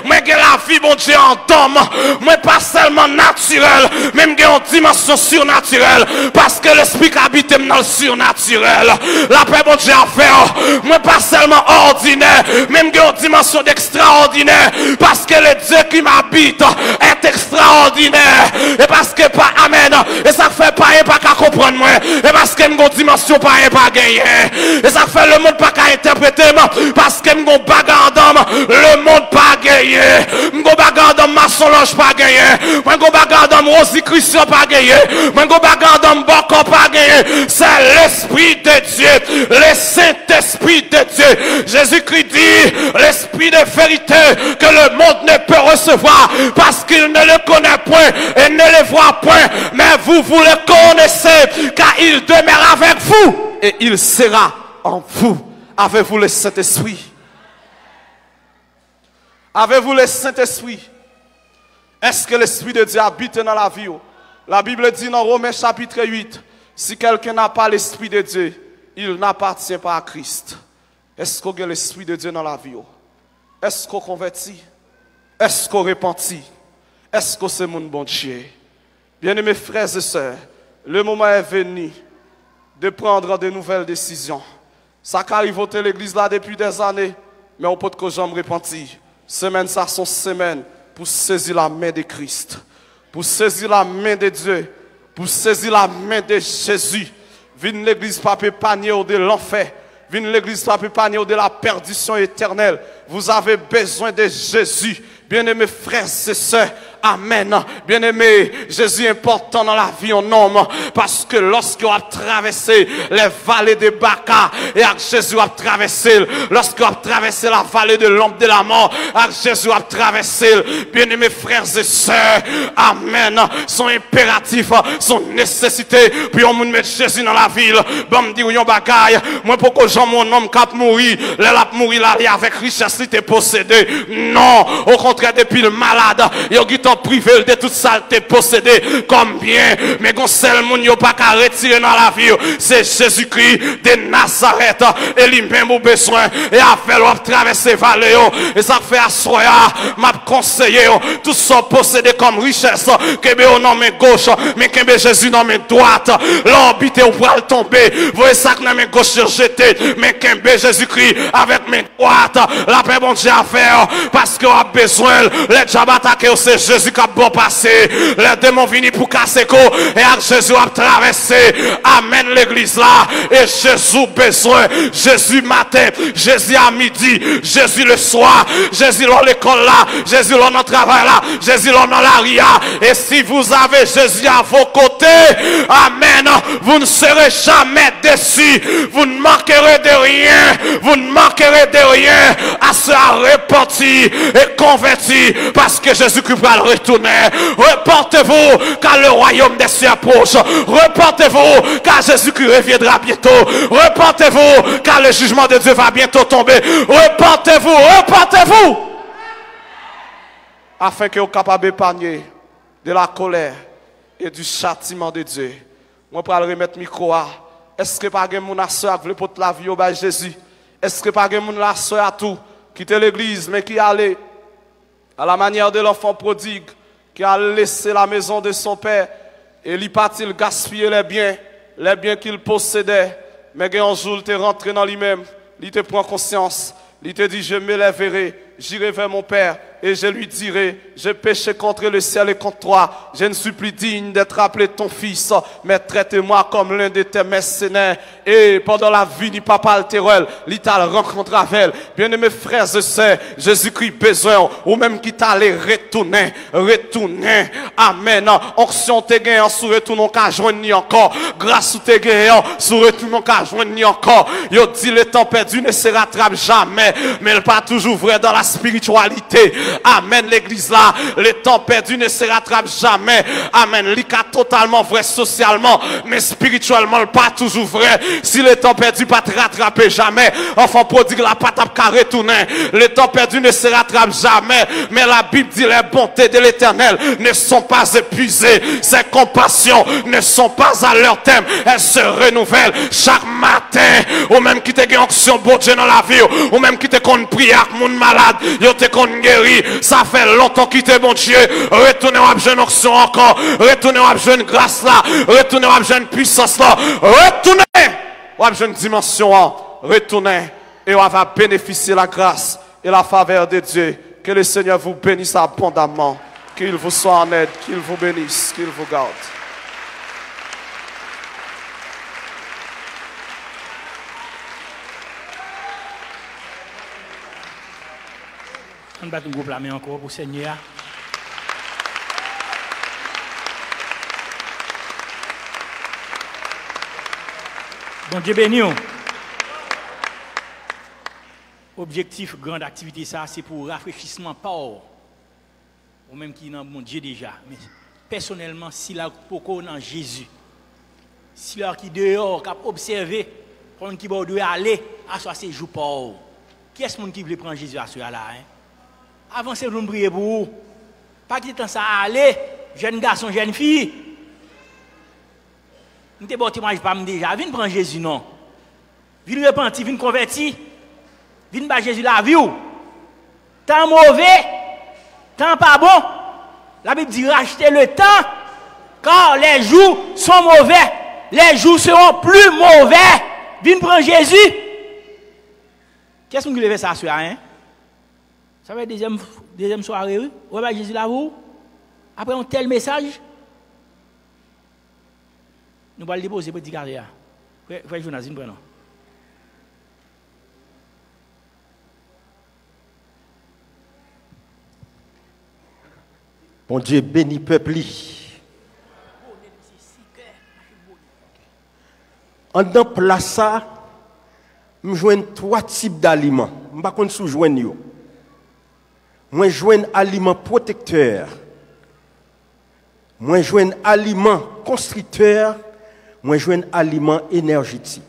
Moi, j'ai la vie, bon Dieu, en homme. Moi, pas seulement naturel, même j'ai une dimension surnaturelle. Parce que l'Esprit habite dans le surnaturel. La paix, bon Dieu, a fait. Moi, pas seulement ordinaire, même qu'il y a une dimension d'extraordinaire, parce que le Dieu qui m'habite est extraordinaire, et parce que pas amen, et ça fait pas qu'à comprendre moi, et parce que une dimension pas gagner, et ça fait le monde pas qu'à interpréter, parce que une bagarre d'homme, le monde pas gagner, une bagarre d'homme maçonge pas gagner, une bagarre d'homme Rosie Christian pas gagner, une bagarre d'homme Bocco pas gagner, c'est l'Esprit de Dieu, le Saint-Esprit de Dieu. Jésus-Christ dit l'esprit de vérité que le monde ne peut recevoir parce qu'il ne le connaît point et ne le voit point, mais vous le connaissez car il demeure avec vous et il sera en vous. Avez-vous le Saint-Esprit? Avez-vous le Saint-Esprit? Est-ce que l'Esprit de Dieu habite dans la vie? La Bible dit dans Romains chapitre 8, si quelqu'un n'a pas l'Esprit de Dieu, il n'appartient pas à Christ. Est-ce qu'on a l'Esprit de Dieu dans la vie? Est-ce qu'on convertit? Est-ce qu'on repentit? Est-ce que c'est mon bon Dieu? Bien-aimés frères et sœurs, le moment est venu de prendre de nouvelles décisions. Ça arrive à l'église là depuis des années, mais on peut que j'aime repentir. Semaine ça sont semaines pour saisir la main de Christ, pour saisir la main de Dieu, pour saisir la main de Jésus. Viens l'église pas panier de l'enfer. Viens l'église pas panier de la perdition éternelle. Vous avez besoin de Jésus. Bien-aimés frères et sœurs, amen. Bien-aimés, Jésus est important dans la vie en homme parce que lorsqu'on a traversé les vallées de Baca et avec Jésus a traversé, lorsqu'on a traversé la vallée de l'ombre de la mort, avec Jésus a traversé, bien-aimés frères et sœurs, amen, son impératif, son nécessité, puis on met Jésus dans la ville, bon me dit yon bagaille, moi pourquoi j'en mon homme cap mourir, là mourir là avec richesse il était possédé, non, au contraire depuis le malade, il a privé de toute saleté possédée comme bien, mais qu'on seul moun yo pas qu'à retirer dans la vie, c'est Jésus-Christ de Nazareth, et lui-même au besoin, et a fait l'op traverser vallée, et ça fait assoya, m'a conseillé, tout ça possédé comme richesse, que be non main gauche, mais que Jésus dans main droite, l'orbité ou pour tomber, voyez ça que dans main gauche jeté, mais que Jésus-Christ avec main droite, la paix bon Dieu à faire, parce qu'on a besoin, les diables attaqués, c'est Jésus qui a bon passé, les démons viennent pour casser quoi, et avec Jésus a traversé, amen l'église là, et Jésus besoin, Jésus matin, Jésus à midi, Jésus le soir, Jésus dans l'école là, Jésus dans le travail là, Jésus dans la ria, et si vous avez Jésus à vos côtés, amen, vous ne serez jamais déçus, vous ne manquerez de rien, vous ne manquerez de rien, à se repentir et convertir, parce que Jésus-Christ va le retourner. Reportez-vous car le royaume des cieux approche. Reportez-vous car Jésus-Christ reviendra bientôt. Reportez-vous car le jugement de Dieu va bientôt tomber. Reportez-vous, reportez-vous. Afin que vous soyez capable d'épargner de la colère et du châtiment de Dieu. Moi, pour remettre le micro à. Est-ce que pas de mon soeur qui veut porter la vie au bas Jésus? Est-ce que pas de mon soeur à tout quitter l'église mais qui allait à la manière de l'enfant prodigue qui a laissé la maison de son père et il partit gaspiller les biens qu'il possédait, mais un jour il est rentré dans lui-même, il te prend conscience, il te dit je me lèverai, j'irai vers mon père et je lui dirai, j'ai péché contre le ciel et contre toi, je ne suis plus digne d'être appelé ton fils, mais traite-moi comme l'un de tes mercenaires. Et pendant la vie du papa altérel, il t'a rencontré avec elle. Bien-aimés frères et sœurs, Jésus-Christ besoin, ou même qui t'allait retourner, amen. Onction te gagne, sous retournon qu'à joindre encore, grâce ou te gagne, sous retournon qu'à joindre encore. Yo dit le temps perdu ne se rattrape jamais, mais il pas toujours vrai dans la spiritualité. Amen, l'église là, le temps perdu ne se rattrape jamais. Amen, l'ika totalement vrai socialement, mais spirituellement pas toujours vrai. Si le temps perdu pas te rattraper jamais, enfant prodigue la patate qu'à retourner. Le temps perdu ne se rattrape jamais, mais la Bible dit les bontés de l'Éternel ne sont pas épuisées. Ses compassions ne sont pas à leur terme. Elles se renouvellent chaque matin. Ou même qui te gagne onction bon Dieu dans la vie, ou même qui te compte prier avec mon malade, yo te compte guéri. Ça fait longtemps qu'il était bon Dieu. Retournez à jeune onction encore. Retournez à jeune grâce là. Retournez à jeune puissance là. Retournez à jeune dimension là. Retournez et on va bénéficier la grâce et la faveur de Dieu. Que le Seigneur vous bénisse abondamment. Qu'il vous soit en aide. Qu'il vous bénisse. Qu'il vous garde. On va un groupe la main encore pour Seigneur. Bon Dieu béni. Objectif, grande activité, ça, c'est pour rafraîchissement port. Ou même qui dans mon Dieu déjà. Mais personnellement, si la poko dans Jésus, si là qui dehors, qui a observé, pour qui doit aller à soi ces jours port. Qui est-ce qui veut prendre Jésus à ce là, hein? Avancez, nous prier pour vous. Pas de temps ça aller, jeune garçon, jeune fille. Nous te bon témoignage pas déjà. Viens prendre Jésus non. Viens repentir, viens convertir. Viens pas Jésus la vie. Temps mauvais, temps pas bon. La Bible dit rachetez le temps car les jours sont mauvais. Les jours seront plus mauvais. Viens prendre Jésus. Qu'est-ce que vous levez ça sur hein? Ça va être deuxième soirée, oui. On va Jésus là vous. Après un tel message, nous allons le déposer petit carrière. Frère Jonas, une prénom. Bon Dieu béni peuple. En dans place ça, je joins 3 types d'aliments. Je ne sais pas si je joins. Moi, je joins aliments protecteurs. Moi, je joins aliments constricteurs. Moi, je joins aliments énergétiques.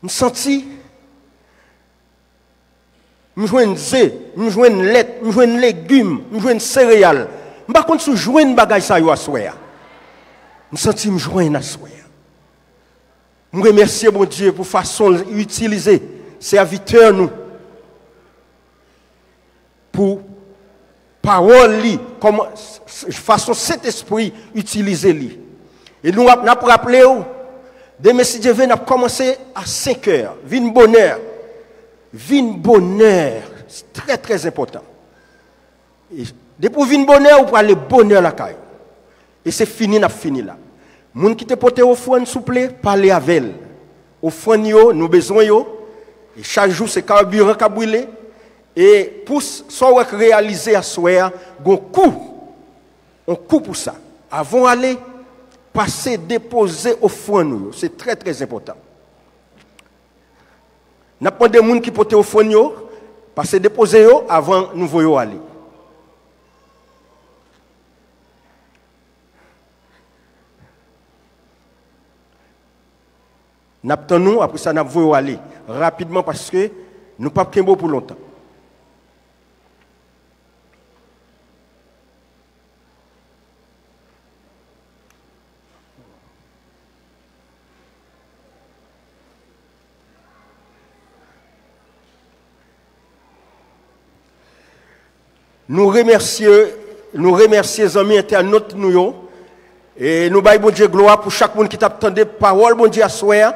Je sens je joins zé, je joins lait, je joins légumes, je joins céréales. Je ne sais pas si je joins des bagages à soir. Je sens que je joins à soir. Je remercie mon Dieu pour façon d'utiliser serviteurs nous pour parole li, comme façon cet esprit utiliser li. Et nous avons rappelé demain si Dieu veut, nous avons commencé à 5 heures. Vin bonheur. Vin bonheur, c'est très très important. Et depuis vin bonheur, vous prenez le bonheur la caille. Et c'est fini, n'a fini là. Moun qui te porte au fond, s'il vous plaît, parlez avec elle. Au fond, nous besoin yo. Et chaque jour, c'est carburant qui a brûlé. Et pour soit réaliser à soir, on coupe pour ça. Avant d'aller, passer, déposer au fond, c'est très très important. N'a pas de gens qui portent au fond, passer, déposer avant nous voyons aller. Nous après ça, nous voyons aller rapidement parce que nous ne pouvons pas pour longtemps. Nous remercions les amis internautes nous et nous baillons bon Dieu gloire pour chaque monde qui t'attendait parole bon Dieu à soir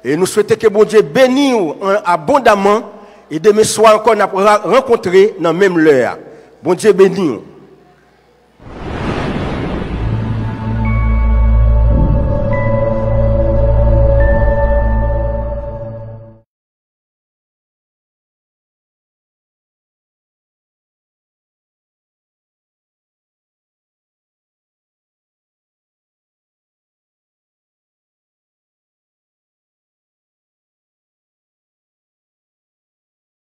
et nous souhaitons que bon Dieu bénisse abondamment et demain soir encore nous rencontrer dans même l'heure. Bon Dieu bénisse.